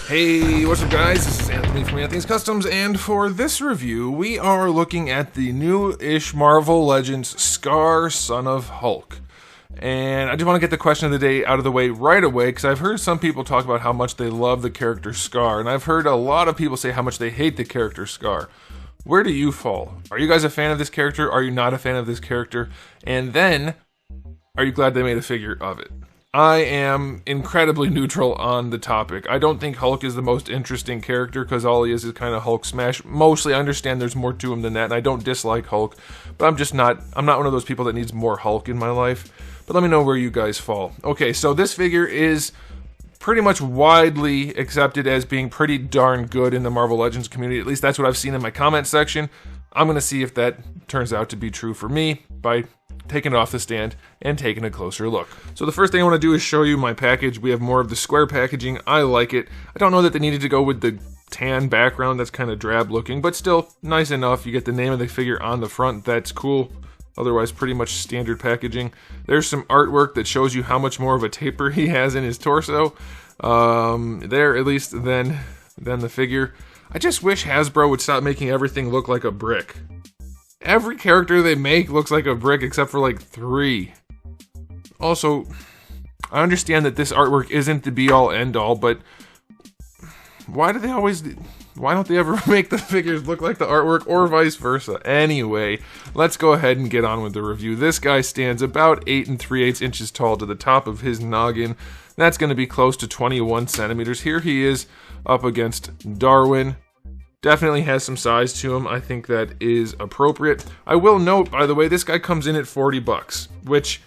Hey, what's up guys? This is Anthony from Anthony's Customs, and for this review, we are looking at the new-ish Marvel Legends SKAAR Son of Hulk. And I just want to get the question of the day out of the way right away, because I've heard some people talk about how much they love the character SKAAR, and I've heard a lot of people say how much they hate the character SKAAR. Where do you fall? Are you guys a fan of this character? Are you not a fan of this character? And then, are you glad they made a figure of it? I am incredibly neutral on the topic. I don't think Hulk is the most interesting character because all he is kind of Hulk smash. Mostly, I understand there's more to him than that, and I don't dislike Hulk, but I'm not one of those people that needs more Hulk in my life. But let me know where you guys fall. Okay, so this figure is pretty much widely accepted as being pretty darn good in the Marvel Legends community. At least that's what I've seen in my comment section. I'm going to see if that turns out to be true for me by taking it off the stand and taking a closer look. So the first thing I want to do is show you my package. We have more of the square packaging. I like it. I don't know that they needed to go with the tan background. That's kind of drab looking, but still nice enough. You get the name of the figure on the front. That's cool. Otherwise, pretty much standard packaging. There's some artwork that shows you how much more of a taper he has in his torso. There, at least, than the figure. I just wish Hasbro would stop making everything look like a brick. Every character they make looks like a brick except for like 3. Also, I understand that this artwork isn't the be-all end-all, but why don't they ever make the figures look like the artwork, or vice versa? Anyway, let's go ahead and get on with the review. This guy stands about 8 3/8 inches tall to the top of his noggin. That's going to be close to 21 centimeters. Here he is up against Darwin. Definitely has some size to him. I think that is appropriate. I will note, by the way, this guy comes in at $40, which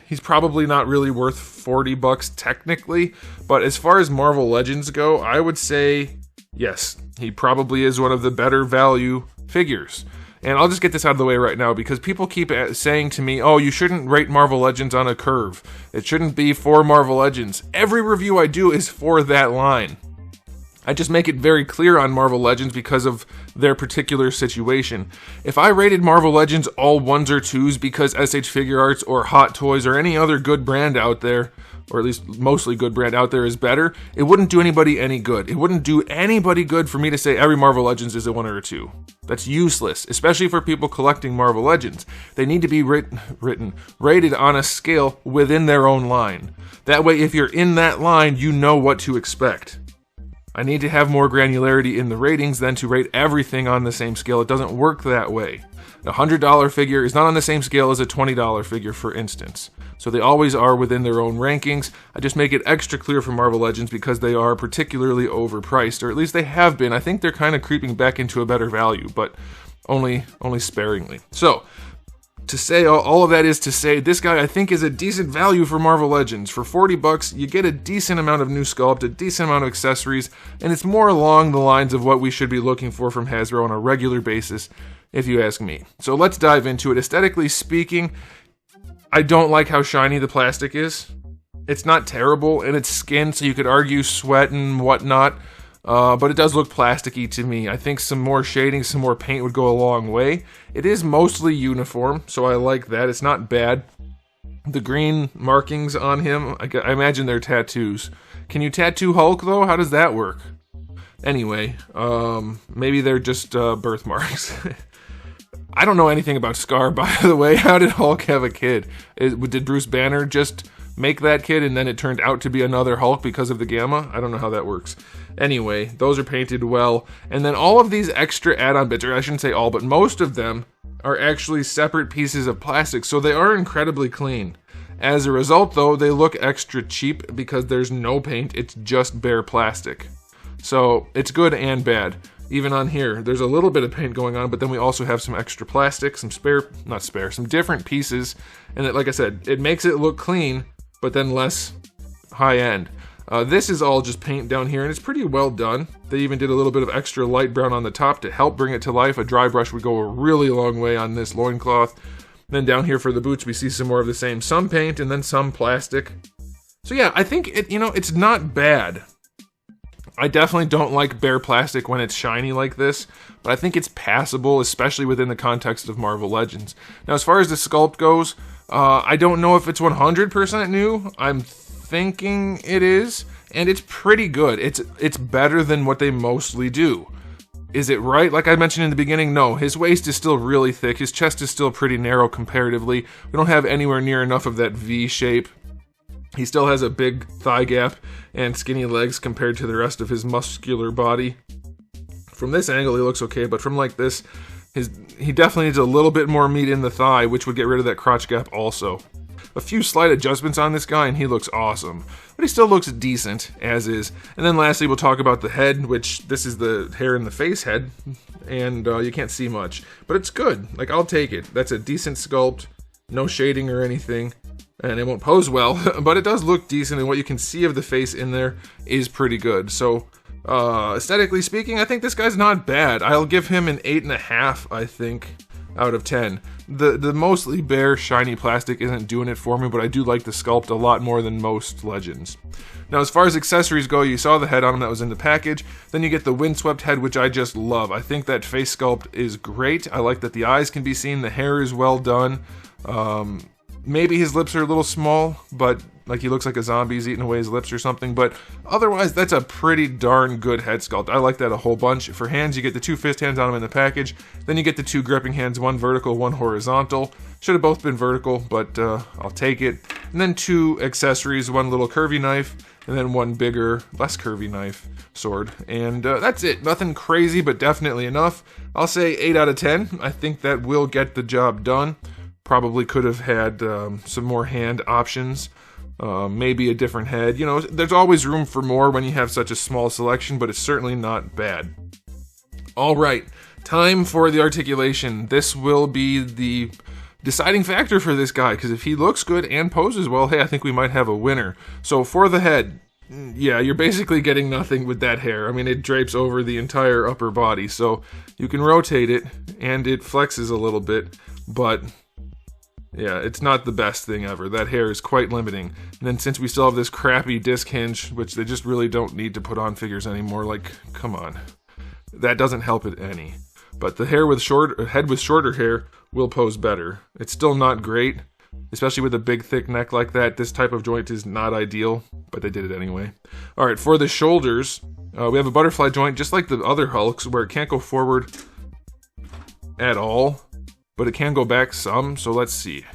he's probably not really worth $40 technically, but as far as Marvel Legends go, I would say yes, he probably is one of the better value figures. And I'll just get this out of the way right now because people keep saying to me, oh, you shouldn't rate Marvel Legends on a curve. It shouldn't be for Marvel Legends. Every review I do is for that line. I just make it very clear on Marvel Legends because of their particular situation. If I rated Marvel Legends all 1s or 2s because SH Figure Arts or Hot Toys or any other good brand out there, or at least mostly good brand out there, is better, it wouldn't do anybody any good. It wouldn't do anybody good for me to say every Marvel Legends is a 1 or a 2. That's useless, especially for people collecting Marvel Legends. They need to be rated on a scale within their own line. That way, if you're in that line, you know what to expect. I need to have more granularity in the ratings than to rate everything on the same scale. It doesn't work that way. A $100 figure is not on the same scale as a $20 figure, for instance. So they always are within their own rankings. I just make it extra clear for Marvel Legends because they are particularly overpriced, or at least they have been. I think they're kind of creeping back into a better value, but only sparingly. So, to say all of that is to say, this guy I think is a decent value for Marvel Legends. For $40, you get a decent amount of new sculpt, a decent amount of accessories, and it's more along the lines of what we should be looking for from Hasbro on a regular basis, if you ask me. So let's dive into it. Aesthetically speaking, I don't like how shiny the plastic is. It's not terrible, and it's skin, so you could argue sweat and whatnot. But it does look plasticky to me. I think some more shading, some more paint would go a long way. It is mostly uniform, so I like that. It's not bad. The green markings on him, I imagine they're tattoos. Can you tattoo Hulk, though? How does that work? Anyway, maybe they're just birthmarks. I don't know anything about SKAAR, by the way. How did Hulk have a kid? Did Bruce Banner just make that kid and then it turned out to be another Hulk because of the gamma? I don't know how that works. Anyway, those are painted well. And then all of these extra add-on bits, or I shouldn't say all, but most of them are actually separate pieces of plastic, so they are incredibly clean. As a result, though, they look extra cheap because there's no paint, it's just bare plastic. So it's good and bad. Even on here, there's a little bit of paint going on, but then we also have some extra plastic, some different pieces, and like I said, it makes it look clean, but then less high-end. This is all just paint down here, and it's pretty well done. They even did a little bit of extra light brown on the top to help bring it to life. A dry brush would go a really long way on this loincloth. Then down here for the boots, we see some more of the same. Some paint, and then some plastic. So yeah, I think it's not bad. I definitely don't like bare plastic when it's shiny like this, but I think it's passable, especially within the context of Marvel Legends. Now, as far as the sculpt goes, I don't know if it's 100% new. I'm thinking it is, and it's pretty good. It's better than what they mostly do. Is it right? Like I mentioned in the beginning, no. His waist is still really thick. His chest is still pretty narrow comparatively. We don't have anywhere near enough of that V shape. He still has a big thigh gap and skinny legs compared to the rest of his muscular body. From this angle, he looks okay, but from like this, he definitely needs a little bit more meat in the thigh, which would get rid of that crotch gap also. A few slight adjustments on this guy, and he looks awesome. But he still looks decent, as is. And then lastly, we'll talk about the head, which this is the hair in the face head, and you can't see much. But it's good. Like, I'll take it. That's a decent sculpt, no shading or anything. And it won't pose well, but it does look decent, and what you can see of the face in there is pretty good. So, aesthetically speaking, I think this guy's not bad. I'll give him an 8.5, I think, out of 10. The mostly bare, shiny plastic isn't doing it for me, but I do like the sculpt a lot more than most Legends. Now, as far as accessories go, you saw the head on him that was in the package. Then you get the windswept head, which I just love. I think that face sculpt is great. I like that the eyes can be seen. The hair is well done. Maybe his lips are a little small, but like he looks like a zombie's eating away his lips or something. But otherwise, that's a pretty darn good head sculpt. I like that a whole bunch. For hands, you get the 2 fist hands on him in the package. Then you get the 2 gripping hands, 1 vertical, 1 horizontal. Should have both been vertical, but I'll take it. And then 2 accessories, 1 little curvy knife, and then 1 bigger, less curvy knife sword. And that's it. Nothing crazy, but definitely enough. I'll say 8 out of 10. I think that will get the job done. Probably could have had some more hand options, maybe a different head. You know, there's always room for more when you have such a small selection, but it's certainly not bad. All right, time for the articulation. This will be the deciding factor for this guy, because if he looks good and poses well, hey, I think we might have a winner. So for the head, yeah, you're basically getting nothing with that hair. I mean, it drapes over the entire upper body, so you can rotate it, and it flexes a little bit, but yeah, it's not the best thing ever. That hair is quite limiting. And then since we still have this crappy disc hinge, which they just really don't need to put on figures anymore, like, come on. That doesn't help it any. But the hair with head with shorter hair will pose better. It's still not great, especially with a big thick neck like that. This type of joint is not ideal, but they did it anyway. Alright, for the shoulders, we have a butterfly joint, just like the other Hulks, where it can't go forward at all. But it can go back some, so let's see.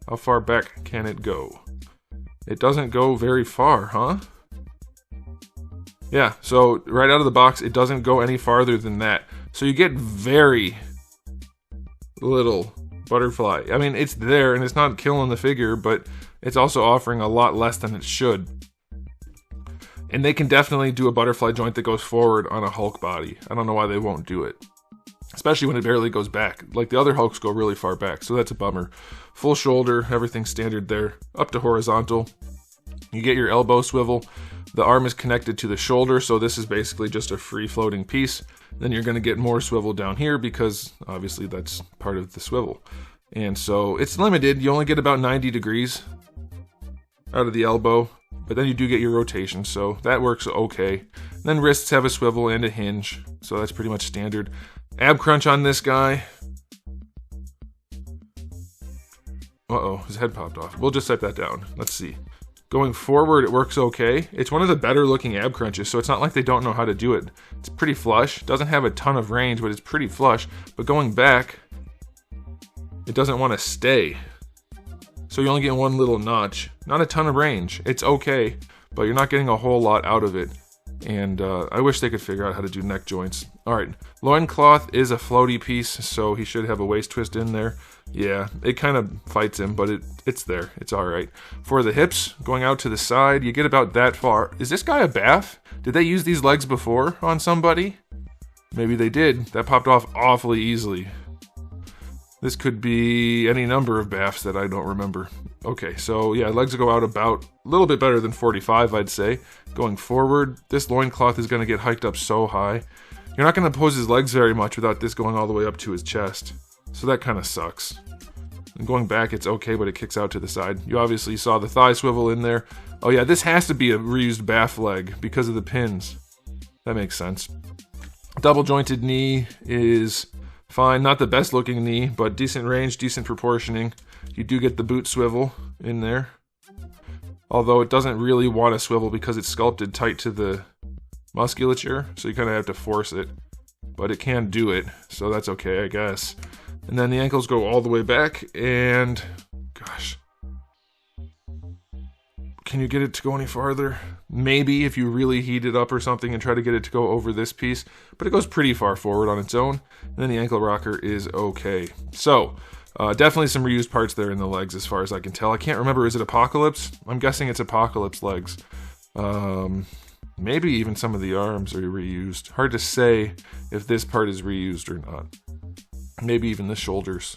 How far back can it go? It doesn't go very far, huh? Yeah, so right out of the box, it doesn't go any farther than that. So you get very little butterfly. I mean, it's there, and it's not killing the figure, but it's also offering a lot less than it should. And they can definitely do a butterfly joint that goes forward on a Hulk body. I don't know why they won't do it. Especially when it barely goes back. Like the other Hulks go really far back, so that's a bummer. Full shoulder, everything standard there. Up to horizontal. You get your elbow swivel. The arm is connected to the shoulder, so this is basically just a free floating piece. Then you're going to get more swivel down here because obviously that's part of the swivel. And so it's limited. You only get about 90 degrees out of the elbow, but then you do get your rotation, so that works okay. Then wrists have a swivel and a hinge, so that's pretty much standard. Ab crunch on this guy. Uh-oh, his head popped off. We'll just set that down. Let's see. Going forward, it works okay. It's one of the better looking ab crunches, so it's not like they don't know how to do it. It's pretty flush. Doesn't have a ton of range, but it's pretty flush. But going back, it doesn't want to stay. So you only get 1 little notch. Not a ton of range. It's okay, but you're not getting a whole lot out of it. And I wish they could figure out how to do neck joints. Alright, loincloth is a floaty piece, so he should have a waist twist in there. Yeah, it kind of fights him, but it's there. It's alright. For the hips, going out to the side, you get about that far. Is this guy a baff? Did they use these legs before on somebody? Maybe they did. That popped off awfully easily. This could be any number of baffs that I don't remember. Okay, so yeah, legs go out about a little bit better than 45, I'd say. Going forward, this loincloth is going to get hiked up so high. You're not going to pose his legs very much without this going all the way up to his chest. So that kind of sucks. And going back, it's okay, but it kicks out to the side. You obviously saw the thigh swivel in there. Oh yeah, this has to be a reused baff leg because of the pins. That makes sense. Double jointed knee is fine. Not the best looking knee, but decent range, decent proportioning. You do get the boot swivel in there. although it doesn't really want to swivel because it's sculpted tight to the musculature, so you kind of have to force it. But it can do it, so that's okay, I guess. And then the ankles go all the way back, and gosh, can you get it to go any farther? Maybe if you really heat it up or something and try to get it to go over this piece, but it goes pretty far forward on its own. And then the ankle rocker is okay. So definitely some reused parts there in the legs as far as I can tell. I can't remember, is it Apocalypse? I'm guessing it's Apocalypse legs. Maybe even some of the arms are reused. Hard to say if this part is reused or not. Maybe even the shoulders.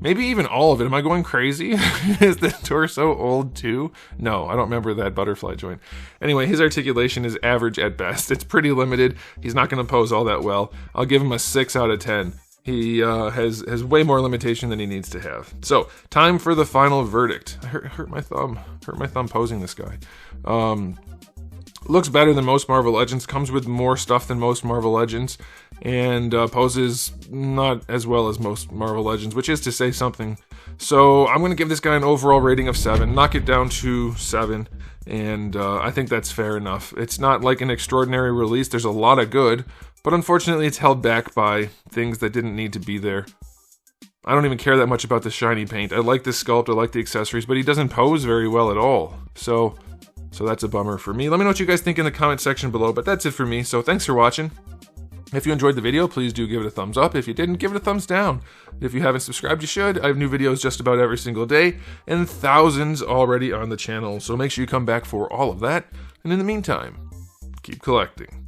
Maybe even all of it. Am I going crazy? Is the torso old too? No, I don't remember that butterfly joint. Anyway, his articulation is average at best. It's pretty limited. He's not going to pose all that well. I'll give him a 6 out of 10. He has way more limitation than he needs to have. So, time for the final verdict. I hurt my thumb. Hurt my thumb posing this guy. Looks better than most Marvel Legends, comes with more stuff than most Marvel Legends, and poses not as well as most Marvel Legends, which is to say something. So I'm going to give this guy an overall rating of 7, knock it down to 7, and I think that's fair enough. It's not like an extraordinary release, there's a lot of good, but unfortunately it's held back by things that didn't need to be there. I don't even care that much about the shiny paint. I like the sculpt, I like the accessories, but he doesn't pose very well at all. So that's a bummer for me. Let me know what you guys think in the comment section below, but that's it for me, so thanks for watching. If you enjoyed the video, please do give it a thumbs up. If you didn't, give it a thumbs down. If you haven't subscribed, you should. I have new videos just about every single day, and thousands already on the channel, so make sure you come back for all of that. And in the meantime, keep collecting.